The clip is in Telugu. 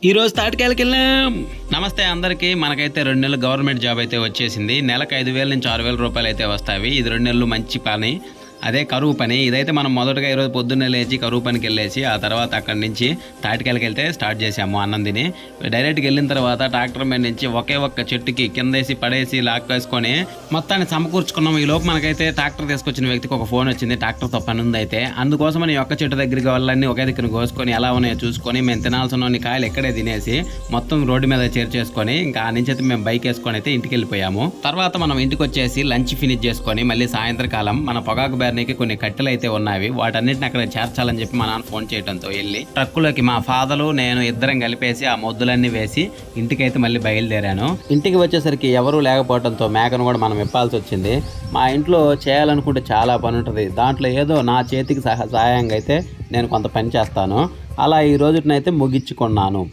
ఈరోజు తాటికాయలకి వెళ్ళాం. నమస్తే అందరికీ. మనకైతే 2 నెలలు గవర్నమెంట్ జాబ్ అయితే వచ్చేసింది. నెలకు 5,000 నుంచి 6,000 రూపాయలు అయితే వస్తాయి. ఇది 2 నెలలు మంచి పని, అదే కరువు పని. ఇదైతే మనం మొదటగా ఈరోజు పొద్దున్నే లేచి కరువు పనికి వెళ్ళేసి ఆ తర్వాత అక్కడి నుంచి తాటికాయలకి వెళ్తే స్టార్ట్ చేసాము అన్నం తిని. డైరెక్ట్గా వెళ్ళిన తర్వాత ట్రాక్టర్ మీద నుంచి ఒకే ఒక్క చెట్టుకి కిందేసి పడేసి లాక్కేసుకొని మొత్తాన్ని సమకూర్చుకున్నాము. ఈ లోపు మనకైతే ట్రాక్టర్ తీసుకొచ్చిన వ్యక్తికి ఒక ఫోన్ వచ్చింది, ట్రాక్టర్తో పని ఉంది అయితే. అందుకోసమని ఒక్క చెట్టు దగ్గరికి వాళ్ళని ఒకే దగ్గర కోసుకొని ఎలా ఉన్నాయో చూసుకొని మేము తినాల్సిన కాయలు ఎక్కడే తినేసి మొత్తం రోడ్డు మీద చేర్చేసుకొని ఇంకా ఆ నుంచి అయితే మేము బైక్ వేసుకొని అయితే ఇంటికి వెళ్ళిపోయాము. తర్వాత మనం ఇంటికి వచ్చేసి లంచ్ ఫినిష్ చేసుకొని మళ్ళీ సాయంత్రకాలం మన పొగాకు బేరనికి కొన్ని కట్టెలు అయితే ఉన్నాయి, వాటన్నిటిని అక్కడ చేర్చాలని చెప్పి మా నాన్న ఫోన్ చేయడంతో వెళ్ళి ట్రక్కులోకి మా ఫాదరు నేను ఇద్దరం కలిపేసి ఆ మొద్దులన్నీ వేసి ఇంటికైతే మళ్ళీ బయలుదేరాను. ఇంటికి వచ్చేసరికి ఎవరూ లేకపోవడంతో మేకను కూడా మనం ఇప్పాల్సి వచ్చింది. మా ఇంట్లో చేయాలనుకుంటే చాలా పని ఉంటుంది, దాంట్లో ఏదో నా చేతికి సహాయంగా అయితే నేను కొంత పని చేస్తాను. అలా ఈ రోజునైతే ముగించుకున్నాను.